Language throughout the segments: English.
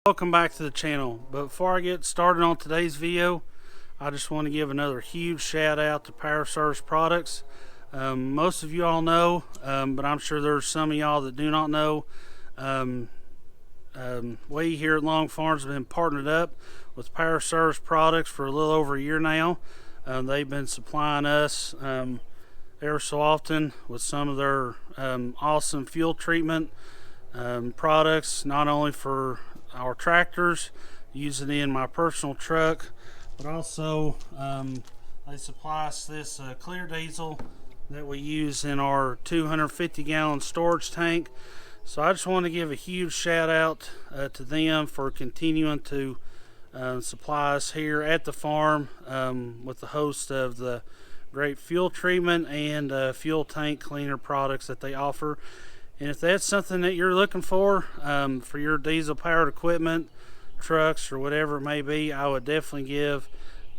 Welcome back to the channel. But before I get started on today's video, I just want to give another huge shout out to Power Service Products. Most of you all know, but I'm sure there's some of y'all that do not know. We here at Long Farms have been partnered up with Power Service Products for a little over a year now. They've been supplying us ever so often with some of their awesome fuel treatment products, not only for our tractors, using in my personal truck, but also they supply us this clear diesel that we use in our 250-gallon storage tank. So I just want to give a huge shout out to them for continuing to supply us here at the farm with the host of the great fuel treatment and fuel tank cleaner products that they offer. And if that's something that you're looking for your diesel powered equipment, trucks, or whatever it may be, I would definitely give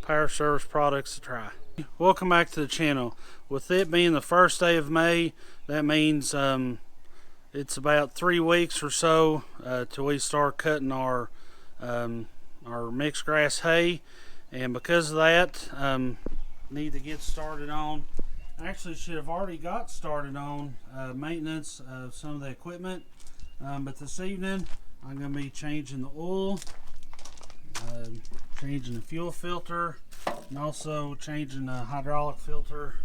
Power Service Products a try. Welcome back to the channel. With it being the first day of May, that means it's about 3 weeks or so till we start cutting our mixed grass hay, and because of that, need to get started on. Actually, should have already got started on maintenance of some of the equipment, but this evening I'm going to be changing the oil, changing the fuel filter, and also changing the hydraulic filter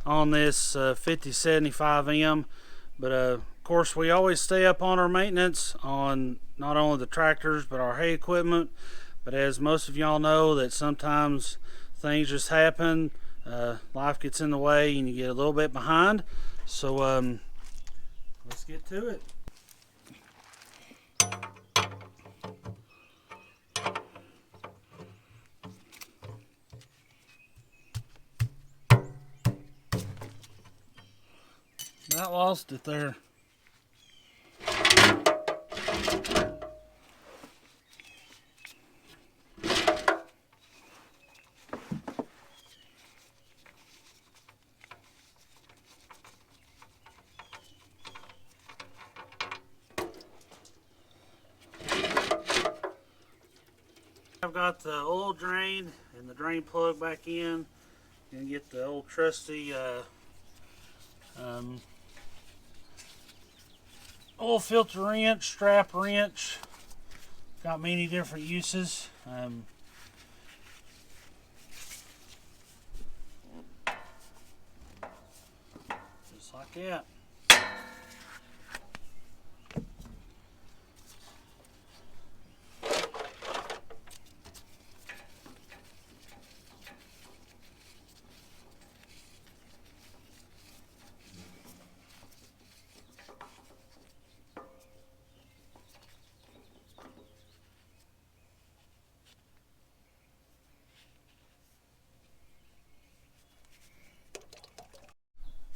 on this 5075M. But of course, we always stay up on our maintenance on not only the tractors but our hay equipment. But as most of y'all know, that sometimes things just happen. Life gets in the way and you get a little bit behind. So let's get to it. I lost it there. I've got the oil drain and the drain plug back in, and get the old trusty oil filter wrench, strap wrench. Got many different uses. Just like that.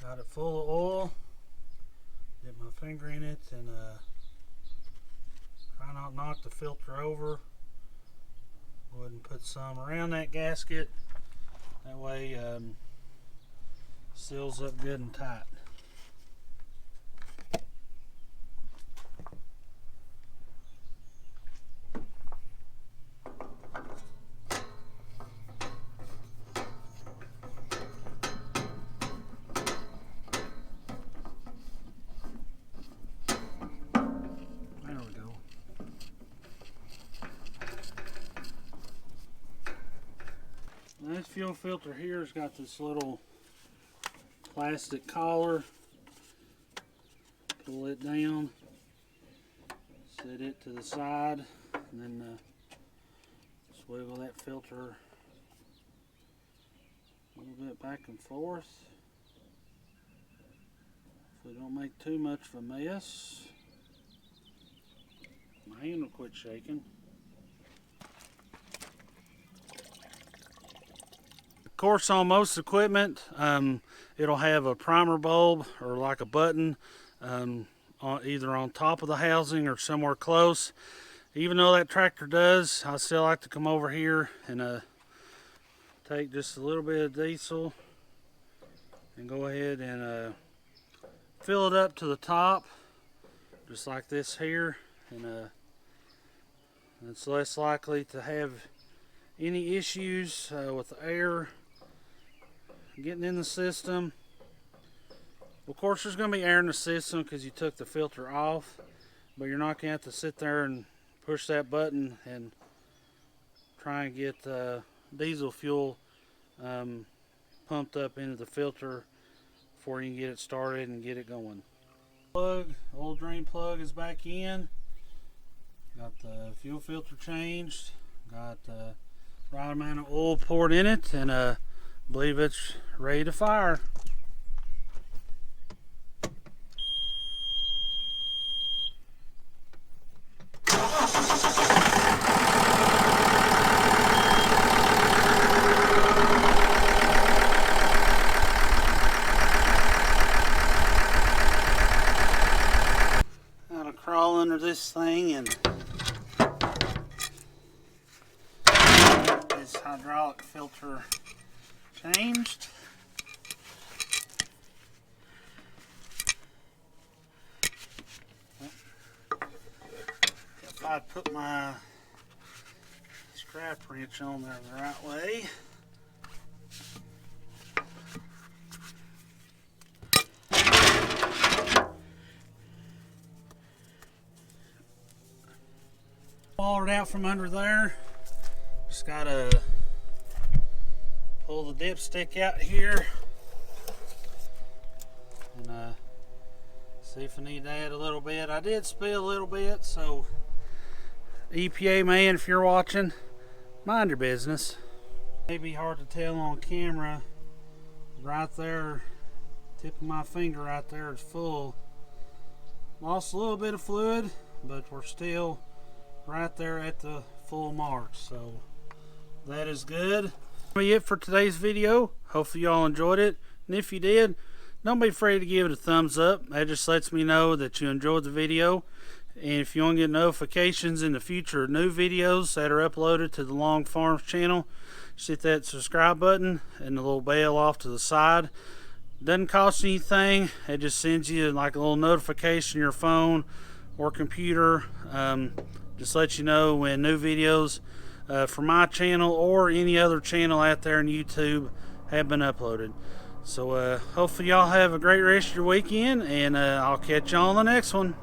Got it full of oil. Dip my finger in it and try not to knock the filter over. Go ahead and put some around that gasket. That way seals up good and tight. This fuel filter here has got this little plastic collar. Pull it down, set it to the side, and then just wiggle that filter a little bit back and forth so we don't make too much of a mess. My hand will quit shaking. Of course, on most equipment, it'll have a primer bulb or like a button either on top of the housing or somewhere close. Even though that tractor does, I still like to come over here and take just a little bit of diesel and go ahead and fill it up to the top, just like this here, and It's less likely to have any issues with the air getting in the system. Of course, there's going to be air in the system because you took the filter off, but you're not going to have to sit there and push that button and try and get diesel fuel pumped up into the filter before you can get it started and get it going. Oil drain plug is back in. Got the fuel filter changed. Got the right amount of oil poured in it, and I believe it's ready to fire. Gotta crawl under this thing and this hydraulic filter changed. If I put my scrap wrench on there the right way, haul it out from under there. Just gotta pull the dipstick out here and see if I need to add a little bit. I did spill a little bit, so EPA man, if you're watching, mind your business. Maybe hard to tell on camera. Right there, tip of my finger right there is full. Lost a little bit of fluid, but we're still right there at the full mark, so that is good. That'll be it for today's video. Hopefully y'all enjoyed it, and if you did, don't be afraid to give it a thumbs up. That just lets me know that you enjoyed the video. And if you want to get notifications in the future of new videos that are uploaded to the Long Farms channel, just hit that subscribe button and the little bell off to the side. Doesn't cost anything. It just sends you like a little notification on your phone or computer. Just let you know when new videos from my channel or any other channel out there on YouTube have been uploaded. So hopefully y'all have a great rest of your weekend, and I'll catch y'all on the next one.